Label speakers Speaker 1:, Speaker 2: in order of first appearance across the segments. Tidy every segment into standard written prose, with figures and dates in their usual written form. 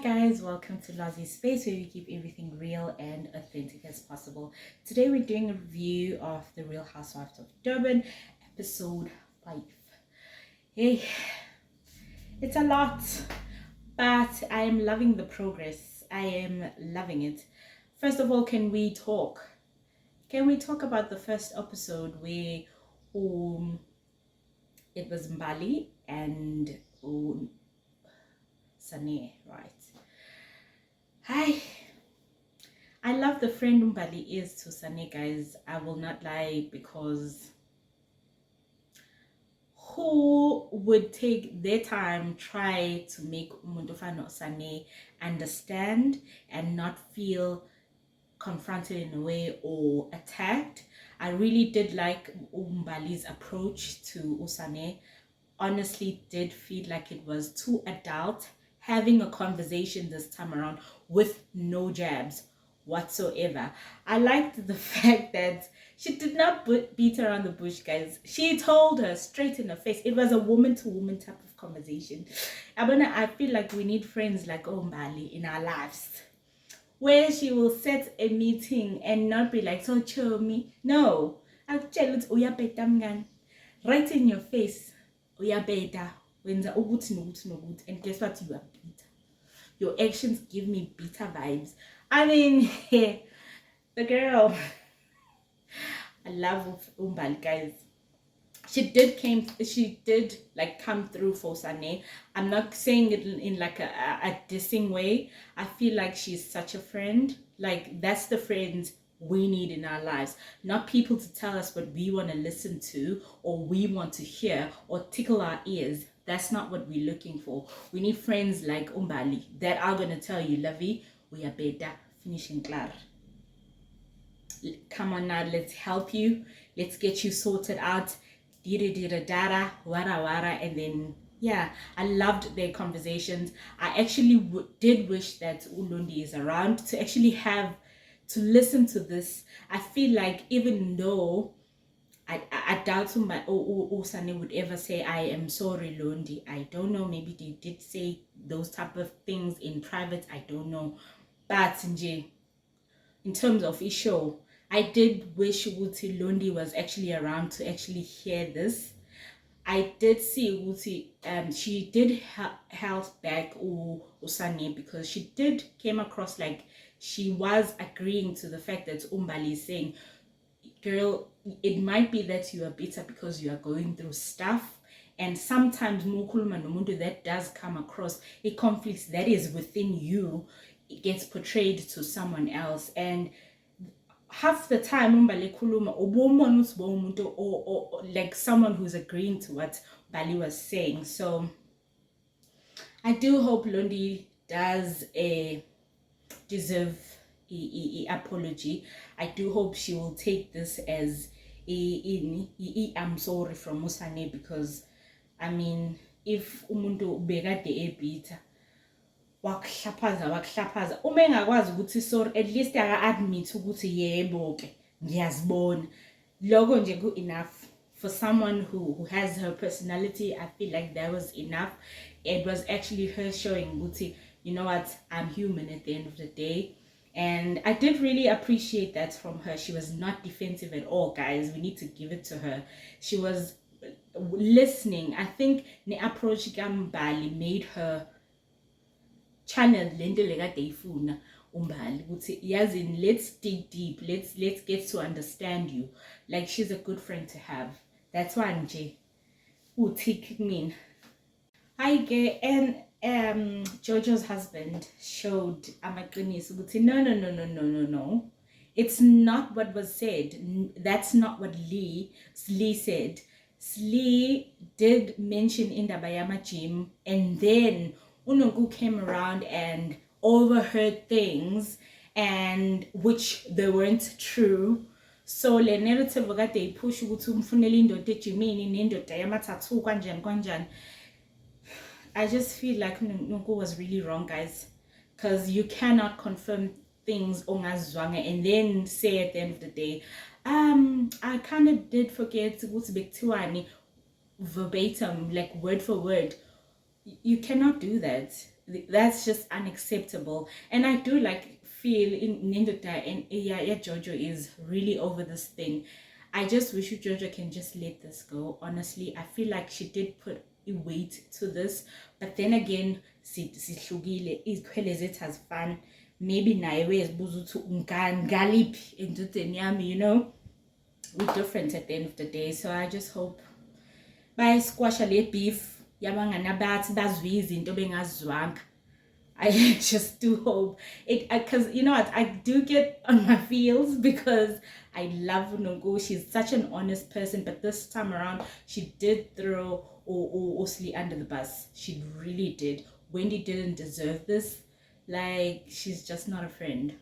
Speaker 1: guys, welcome to Lwazie'sSpace, where we keep everything real and authentic as possible. Today we're doing a review of the Real Housewives of Durban episode 5. Hey, it's a lot, but I am loving the progress. I am loving it. First of all, can we talk about the first episode where it was Mbali and Sane, right? I love the friend Mbali is to Sane, guys. I will not lie, because who would take their time try to make Mundofano Sane understand and not feel confronted in a way or attacked? I really did like Mbali's approach to Usane. Honestly, did feel like it was too adult, having a conversation this time around with no jabs whatsoever. I liked the fact that she did not beat around the bush, guys. She told her straight in the face. It was a woman to woman type of conversation. I feel like we need friends like Mbali in our lives, where she will set a meeting and not be like, so chill me. No, I'll tell it right in your face. Uyabeta wenza ukuthi nokuthi nokuthi, and guess what? You are bitter. Your actions give me bitter vibes. I mean, the girl. I love Umbal, guys. She did like come through for Sane. I'm not saying it in like a dissing way. I feel like she's such a friend. Like, that's the friends we need in our lives, not people to tell us what we want to listen to or we want to hear or tickle our ears. That's not what we're looking for. We need friends like Umbali that are going to tell you, Lovey, we are better, finishing clar. Come on now, let's help you. Let's get you sorted out. Dada, wara, and then yeah, I loved their conversations. I actually did wish that Ulundi is around to actually have to listen to this. I feel like even though I doubt Usane would ever say, I am sorry, Londi. I don't know, maybe they did say those type of things in private, I don't know. But in terms of his show, I did wish Uti Londi was actually around to actually hear this. I did see Uti, she did help back Usane, because she did came across like she was agreeing to the fact that Umbali is saying, girl, it might be that you are bitter because you are going through stuff, and sometimes that does come across a conflict that is within you, it gets portrayed to someone else, and half the time Umbali kuluma or like someone who's agreeing to what Bali was saying. So I do hope Londi does deserve a apology. I do hope she will take this as I'm sorry from Musane, because I mean, if umuntu bekade ebita wakuhlaphaza uma engakwazi ukuthi sorry, at least aka-admit ukuthi yebo ke ngiyazibona, lokho nje ku-enough for someone who has her personality. I feel like that was enough. It was actually her showing ukuthi, you know what, I'm human at the end of the day. And I did really appreciate that from her. She was not defensive at all, guys. We need to give it to her. She was listening. I think the approach Gambali made her channel lento lekade ifuna Umbali ukuthi yazini, let's dig deep, let's get to understand you. Like, she's a good friend to have. That's why nje uthi mean. I get, and Jojo's husband showed amaqiniso ukuthi no, it's not what was said. That's not what Slee said. Slee did mention indaba yamajim, and then Unongu came around and overheard things, and which they weren't true. So le narrative okade ipush ukuthi umfunela indoda ejimini nendoda yamathathu kanjani. I just feel like Nungu was really wrong, guys, because you cannot confirm things ongazwanga and then say at the end of the day, I kind of did forget ukuthi bekuthiwani verbatim, like word for word. You cannot do that. that's just unacceptable. And I do like feel in Ninduta and yeah, Jojo is really over this thing. I just wish Jojo can just let this go. Honestly, I feel like she did put a weight to this, but then again, sihlukile izikhwele zethu azifani. Maybe naye uyazibuza ukuthi ngaliphi endodeni yami, we're different at the end of the day. So I just hope bayisquasha le beef yabangani bathi bazwe izinto bengazizwanga. I just do hope it, because you know what, I do get on my feels because I love Nongo. She's such an honest person, but this time around she did throw Osli under the bus. She really did. Wendy didn't deserve this. Like, she's just not a friend.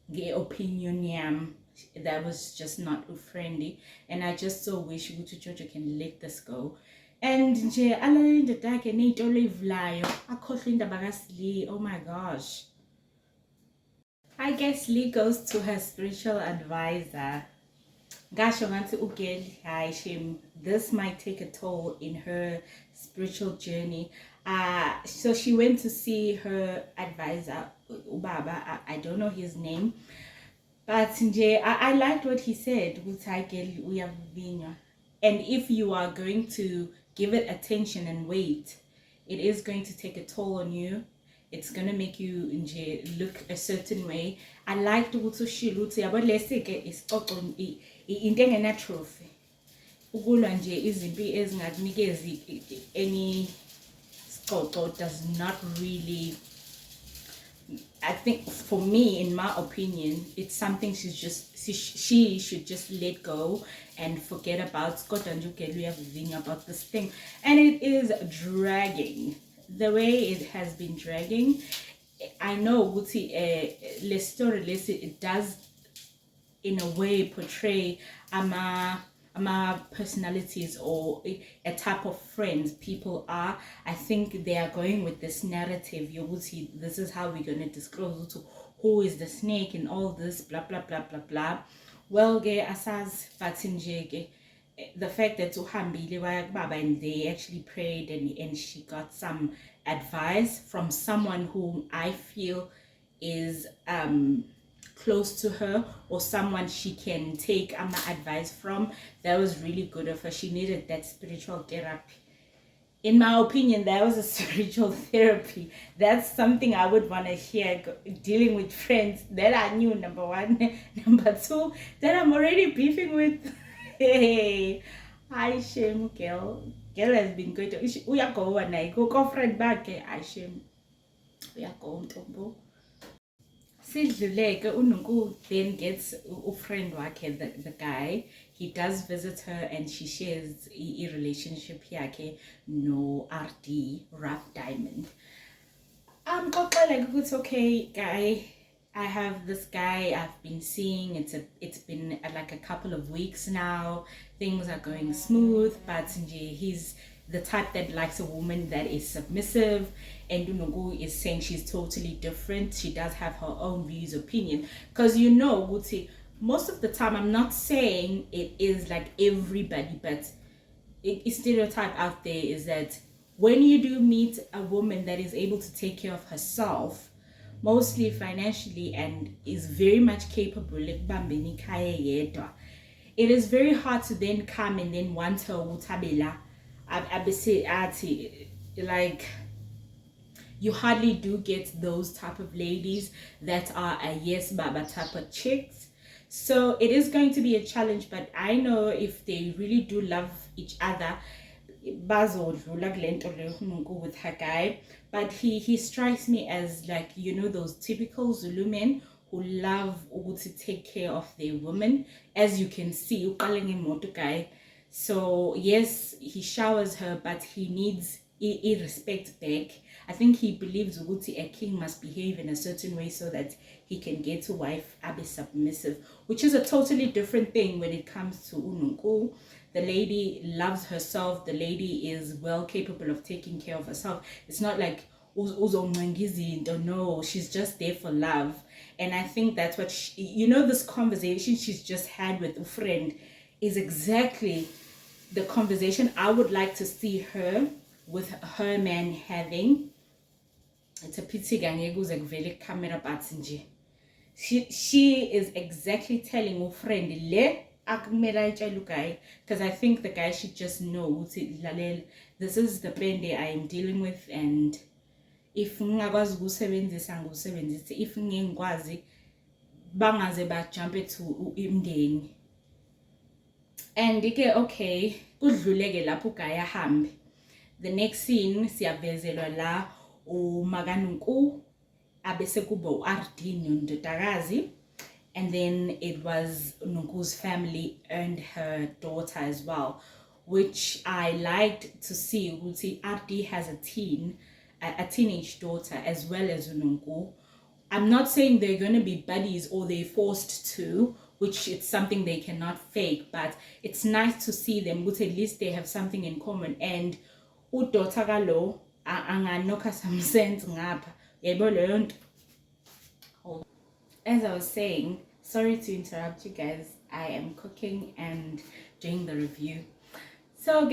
Speaker 1: The opinion yam, that was just not friendly, and I just so wish Utu Jojo can let this go. And nje alalinda dakhe ney'tolo ey'vulayo akhohlwa indaba kaSlee. Oh my gosh. I guess Lee goes to her spiritual advisor. Gasho ngathi ugel hayi shame, this might take a toll in her spiritual journey. So she went to see her advisor, Ubaba, I don't know his name, but nje I liked what he said. And if you are going to give it attention and weight, it is going to take a toll on you. It's going to make you nje look a certain way. I liked ukuthi ushilo ukuthi yabo lesike isixoxo into engena trophy. Ukulwa nje izimpi ezingakunikezi any sixoxo does not really, I think, for me, in my opinion, it's something she should just let go and forget about. Scott and we have a about this thing, and it is dragging. The way it has been dragging, I know Guti less story less it does in a way portray personalities or a type of friends people are. I think they are going with this narrative. You will see, this is how we're going to disclose to who is the snake and all this blah blah blah blah blah. Well, asas batinjege, the fact that and they actually prayed and she got some advice from someone whom I feel is close to her, or someone she can take advice from. That was really good of her. She needed that spiritual therapy. In my opinion, that was a spiritual therapy. That's something I would want to hear, dealing with friends that I knew, number one. Number two, that I'm already beefing with. Hey, I shame girl. Girl has been good. We are going to go friend back. I shame. We are going to Sidluleke uNonku then gets a friend wakhe, the guy. He does visit her and she shares a relationship yakhe no RD, Rough Diamond. Like, it's okay, guy. I have this guy I've been seeing. It's been like a couple of weeks now. Things are going smooth, but he's the type that likes a woman that is submissive, and Unogu is saying she's totally different. She does have her own views, opinion, because Guti, most of the time, I'm not saying it is like everybody, but a stereotype out there is that when you do meet a woman that is able to take care of herself, mostly financially, and is very much capable, it is very hard to then come and then want her utabela. Like, you hardly do get those type of ladies that are a yes baba type of chicks. So it is going to be a challenge, but I know if they really do love each other, Basil with her guy, but he strikes me as, like, those typical Zulu men who love to take care of their women. As you can see, guy. So yes, he showers her, but he needs a respect back. I think he believes a king must behave in a certain way so that he can get a wife be submissive, which is a totally different thing when it comes to Ununku. The lady loves herself. The lady is well capable of taking care of herself. It's not like no, she's just there for love. And I think that's what this conversation she's just had with a friend is exactly the conversation I would like to see her with her man having it's a pity ngeke kuze kuvele camera but nje she is exactly telling her friend le akumele ayitshela uguy, because I think the guy should just know ukuthi lalela, this is the pain I am dealing with, and if ngingakwazi ukusebenzisa ngusebenzise, if ngingikwazi bangaze bajump to imndeni. And ke okay kudluleke lapho uguy ahambe. The next scene siyavezelwa la uMakanunku abese kuba uRD nondodakazi, and then it was Nunku's family and her daughter as well, which I liked to see. ukuthi RD has a teenage daughter as well as Nunku. I'm not saying they're going to be buddies or they're forced to, which it's something they cannot fake, but it's nice to see them, but at least they have something in common. And udota kalo anganoka some sense ngapha. As I was saying, sorry to interrupt you guys, I am cooking and doing the review. So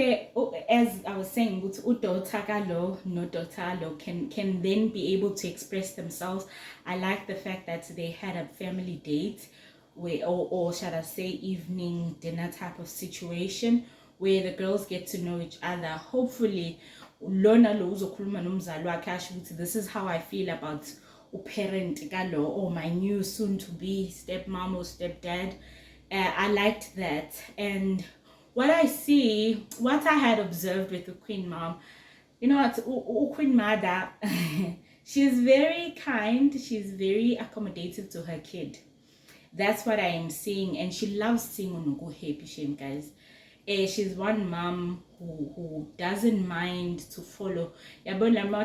Speaker 1: as I was saying, udota no dotalo can then be able to express themselves. I like the fact that they had a family date where, or shall I say evening dinner type of situation where the girls get to know each other. Hopefully lona lo uzokhuluma nomzali wakhe asho ukuthi this is how I feel about uparent kalo, or my new soon to be stepmom or stepdad. I liked that. And what I had observed with the Queen Mom, you know what, Queen Mother, she's very kind, she's very accommodative to her kid. That's what I am seeing, and she loves seeing Unuku happy, shame guys. She's one mom who doesn't mind to follow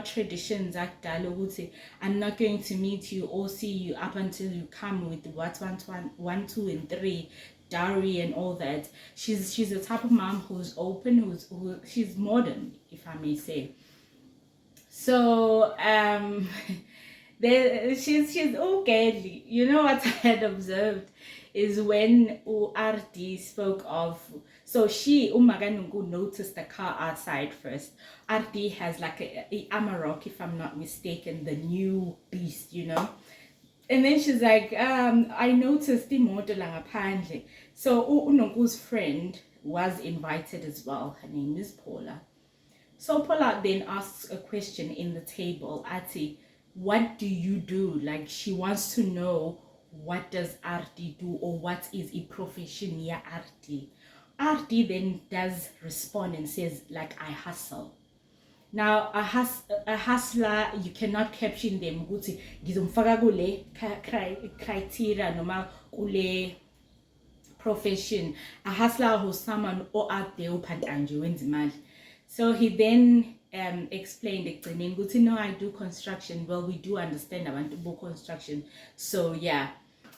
Speaker 1: traditions. I'm not going to meet you or see you up until you come with what 1, 2, and 3 dowry and all that. She's the type of mom who's open, she's modern, if I may say. So she's okay. You know what I had observed is when RD spoke of, so Maganungu noticed the car outside first. RD has like a Amarok, if I'm not mistaken, the new beast, you know. And then she's like, I noticed the model apparently. So Unonku's friend was invited as well. Her name is Paula. So Paula then asks a question in the table. Ati, what do you do? Like, she wants to know, what does RD do, or what is a profession ya RD? RD then does respond and says, like, I hustle. Now a hustler, you cannot caption them ukuthi ngizomfaka kule criteria noma kule profession. A hustler who's someone or out there uphantanje wenza imali. So he then explained ekugcineni ukuthi no, I do construction. Well, we do understand abantu bo construction. So yeah,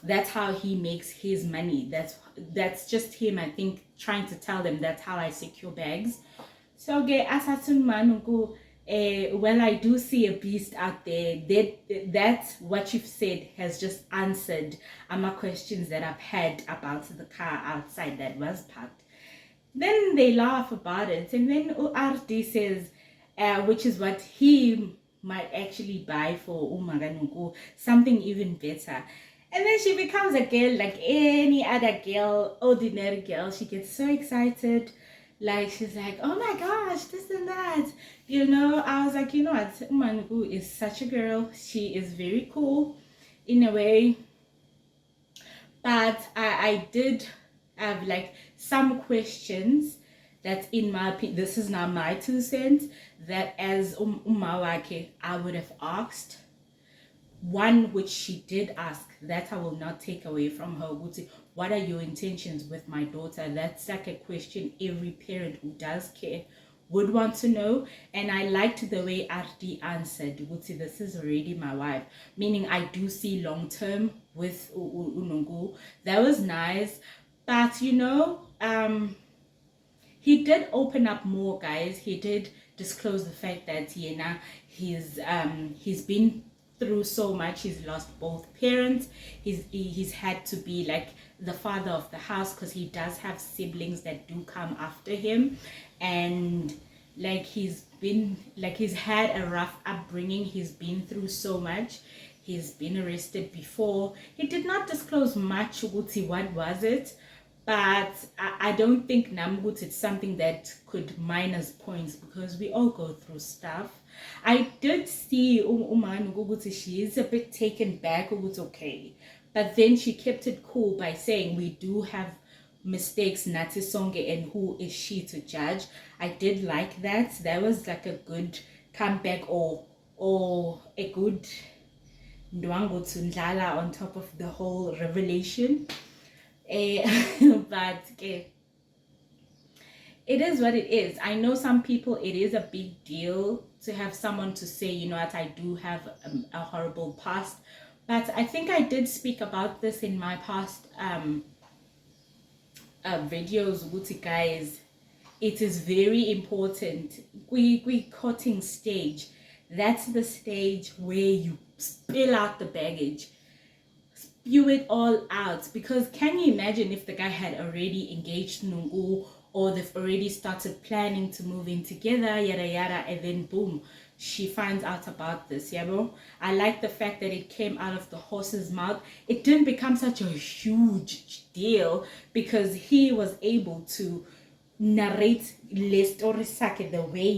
Speaker 1: that's how he makes his money. That's just him, I think, trying to tell them that's how I secure bags. So asatun manuku, well, I do see a beast out there. That's what you've said has just answered my questions that I've had about the car outside that was parked. Then they laugh about it, and then RD says, which is what he might actually buy for Umaganuku, something even better. And then she becomes a girl like any other girl, ordinary girl. She gets so excited. Like, she's like, oh my gosh, this and that. You know, I was like, you know what? Umanuku is such a girl. She is very cool in a way. But I did have like some questions that, in my opinion, this is not my 2 cents, that as Umawake, I would have asked. One which she did ask, that I will not take away from her. What are your intentions with my daughter? That's like a question every parent who does care would want to know. And I liked the way RD answered, this is already my wife, meaning I do see long term with Unungu. That was nice. But you know, he did open up more, guys. He did disclose the fact that he's been through so much. He's lost both parents. He's had to be like the father of the house because he does have siblings that do come after him, and like he's he's had a rough upbringing. He's been through so much. He's been arrested before. He did not disclose much what was it, but I don't think Namgut it's something that could minus points because we all go through stuff. I did see Uman Guguti, she is a bit taken back, it's okay. But then she kept it cool by saying we do have mistakes, Nati Songe, and who is she to judge? I did like that. That was like a good comeback or a good Ndwango Tundlala on top of the whole revelation. But it is what it is. I know some people, it is a big deal to have someone to say, you know what, I do have a horrible past. But I think I did speak about this in my past videos, Guti guys. It is very important. We courting stage. That's the stage where you spill out the baggage. Spew it all out. Because can you imagine if the guy had already engaged Nungu, or they've already started planning to move in together, yada yada, and then boom, she finds out about this, yeah. I like the fact that it came out of the horse's mouth. It didn't become such a huge deal because he was able to narrate the story the way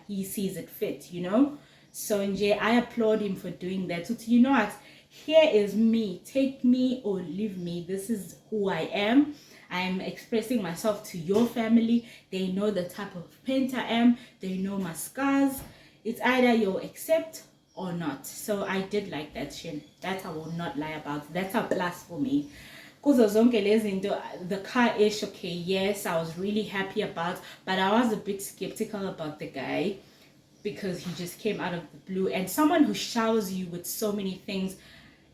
Speaker 1: he sees it fit, you know. So I applaud him for doing that. So you know what, here is me, take me or leave me. This is who I am. I am expressing myself to your family. They know the type of paint I am. They know my scars. It's either you'll accept or not. So I did like that, Shin. That I will not lie about. That's a plus for me. Because the car ish, okay, yes, I was really happy about, but I was a bit skeptical about the guy because he just came out of the blue. And someone who showers you with so many things,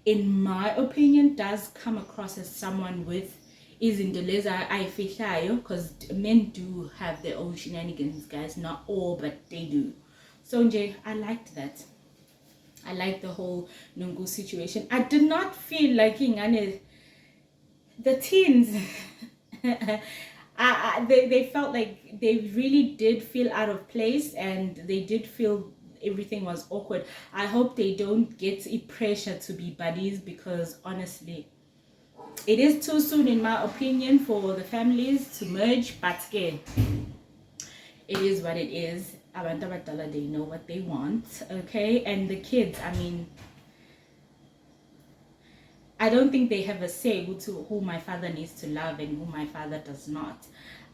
Speaker 1: in my opinion, does come across as someone with izindoleza ayifihlayo, because men do have their own shenanigans, guys. Not all, but they do. So I liked that. I liked the whole Nungu situation. I did not feel like the teens they felt like they really did feel out of place, and they did feel everything was awkward. I hope they don't get a pressure to be buddies, because honestly it is too soon, in my opinion, for the families to merge. But again, it is what it is. Abantu abadala, they know what they want, okay? And the kids, I mean, I don't think they have a say to who my father needs to love and who my father does not.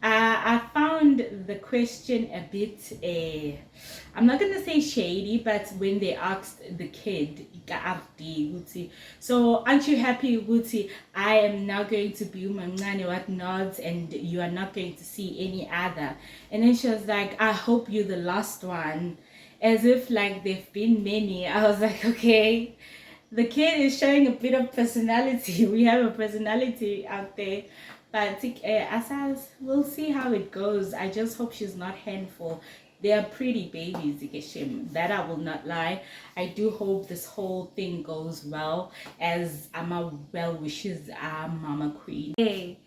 Speaker 1: I found the question a bit, I'm not going to say shady, but when they asked the kid, so aren't you happy, Guti? I am now going to be Umangane what nods, and you are not going to see any other. And then she was like, I hope you're the last one. As if like there've been many. I was like, okay. The kid is showing a bit of personality. We have a personality out there. But as we'll see how it goes. I just hope she's not handful. They are pretty babies, that I will not lie. I do hope this whole thing goes well, as Ama well wishes Mama Queen. Hey,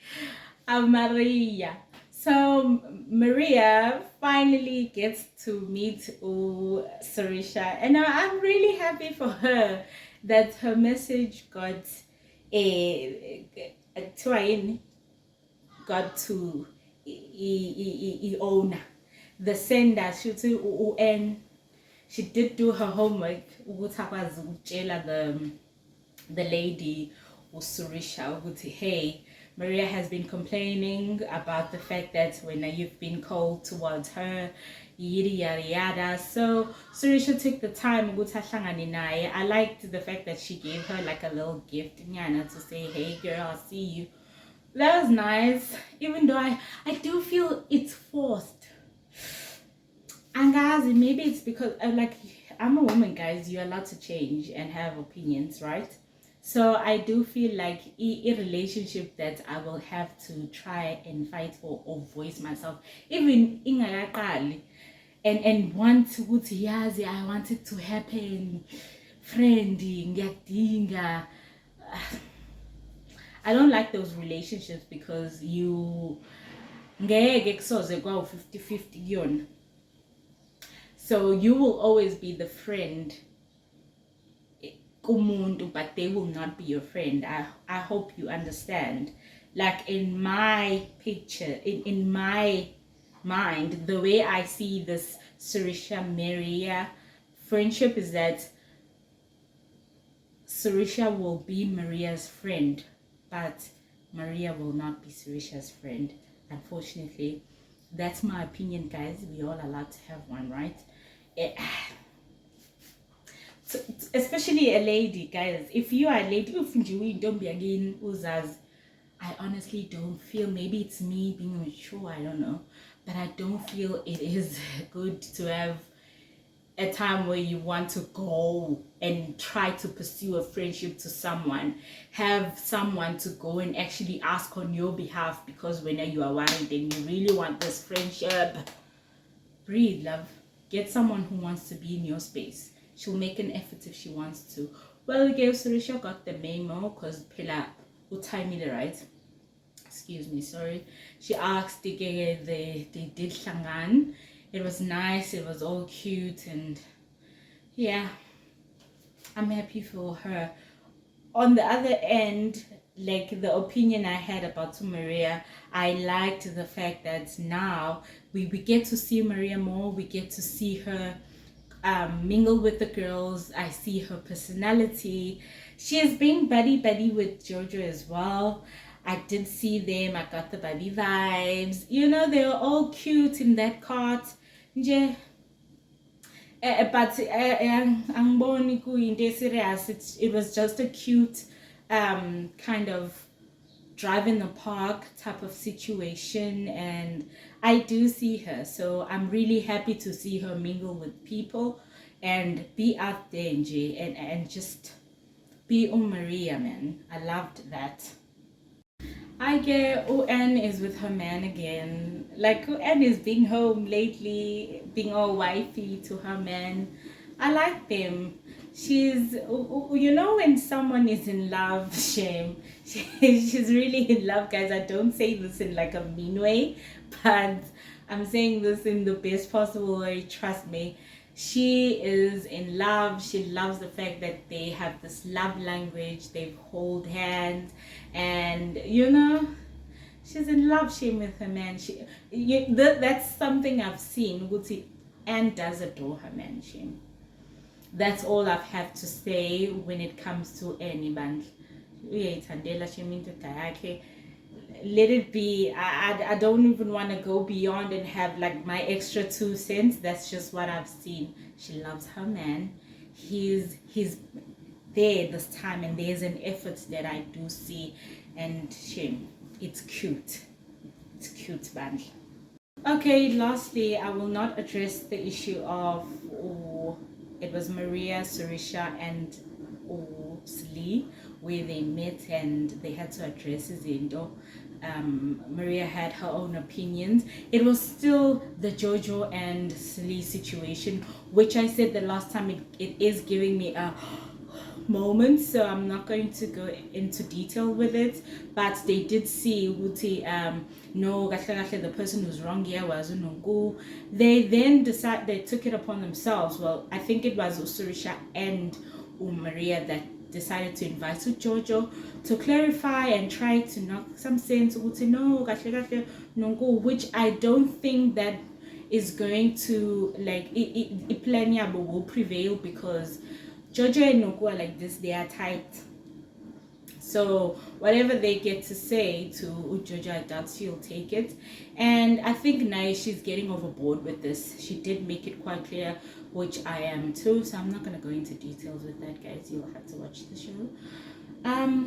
Speaker 1: Maria. So Maria finally gets to meet Sarisha, and I'm really happy for her that her message got to owner, the sender. She did do her homework. The lady Usurisha, hey, Maria has been complaining about the fact that when you've been cold towards her, yada yada yada. So Surisha took the time. I liked the fact that she gave her like a little gift to say, hey girl, I'll see you. That was nice, even though I do feel it's forced. And guys, maybe it's because I'm a woman, guys. You're allowed to change and have opinions, right? So I do feel like a relationship that I will have to try and fight for or voice myself, even in and want to yazi, I want it to happen, friending, I don't like those relationships because you ngeke kusoze kwa 50-50 kuyona. So you will always be the friend kumuntu, but they will not be your friend. I hope you understand. Like in my picture, in my mind, the way I see this Sarisha Maria friendship is that Sarisha will be Maria's friend, but Maria will not be Sarisha's friend. Unfortunately, that's my opinion, guys. We all allowed to have one, right? Eh, especially a lady, guys. If you are a lady, don't be again uzaz. I honestly don't feel, maybe it's me being mature, I don't know, but I don't feel it is good to have a time where you want to go and try to pursue a friendship to someone, have someone to go and actually ask on your behalf, because when you are worried and you really want this friendship, breathe, love. Get someone who wants to be in your space. She'll make an effort if she wants to. Well, girl, Sarisha got the memo because Pila will time me the right. Excuse me, sorry. She asked, they did shangan. It was nice, it was all cute, and yeah, I'm happy for her. On the other end, like the opinion I had about Maria, I liked the fact that now we get to see Maria more, we get to see her mingle with the girls. I see her personality. She is being buddy with Jojo as well. I did see them. I got the buddy vibes. You know, they were all cute in that cart. Nje, but angiboni kuyinto serious. It was just a cute kind of drive in the park type of situation, and I do see her, so I'm really happy to see her mingle with people and be out there and just be Maria, man. I loved that. I get UN is with her man again. Like UN is being home lately, being all wifey to her man. I like them. She's, you know, when someone is in love, shame. She's really in love, guys. I don't say this in like a mean way, but I'm saying this in the best possible way. Trust me. She is in love. She loves the fact that they have this love language. They hold hands, and you know, she's in love. She with her man. That's something I've seen. Guti and does adore her man. That's all I've have to say when it comes to any band. Let it be. I don't even want to go beyond and have like my extra 2 cents. That's just what I've seen. She loves her man. He's there this time, and there's an effort that I do see, and it's cute. It's cute, band. Okay, lastly, I will not address the issue of it was Maria, Sarisha, and Slee, where they met and they had to address Zindo. Maria had her own opinions. It was still the Jojo and Slee situation, which I said the last time, it is giving me a moment, so I'm not going to go into detail with it, but they did see Wuti, no, the person who's wrong here was Unungu. They then they took it upon themselves. Well, I think it was Usurisha and Maria that decided to invite Jojo to clarify and try to knock some sense Wuti, no, which I don't think that is going to like it will prevail, because Jojo and Nogu are like this, they are tight. So whatever they get to say to Jojo, I doubt she'll take it. And I think now she's getting overboard with this. She did make it quite clear, which I am too. So I'm not going to go into details with that, guys. You'll have to watch the show.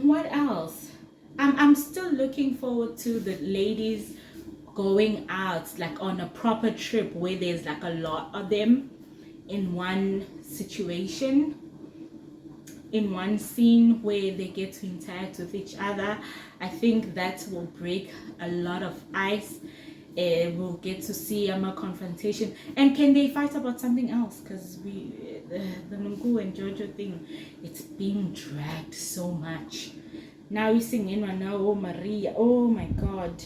Speaker 1: What else? I'm still looking forward to the ladies going out like on a proper trip where there's like a lot of them in one situation, in one scene where they get to interact with each other. I think that will break a lot of ice. We'll get to see a more confrontation. And can they fight about something else? Because the Nungu and Jojo thing, it's being dragged so much. Now we're singing right now, oh Maria, oh my God.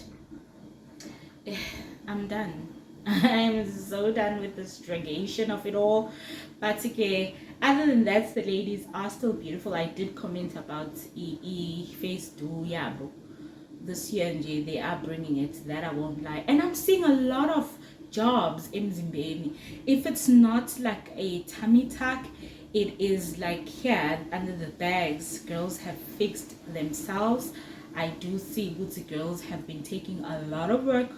Speaker 1: I'm done. I'm so done with the strugation of it all. But okay, other than that, the ladies are still beautiful. I did comment about face do yeah, this year and they are bringing it, that I won't lie. And I'm seeing a lot of jobs in Zimbabwe. If it's not like a tummy tuck, it is like here under the bags girls have fixed themselves. I do see Bootsy girls have been taking a lot of work,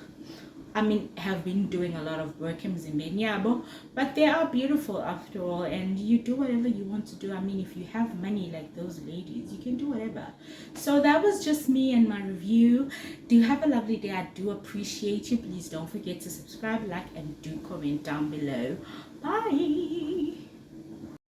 Speaker 1: I mean, have been doing a lot of work in Zimbabwe, but they are beautiful after all, and you do whatever you want to do. I mean, if you have money like those ladies, you can do whatever. So that was just me and my review. Do have a lovely day. I do appreciate you. Please don't forget to subscribe, like, and do comment down below. Bye.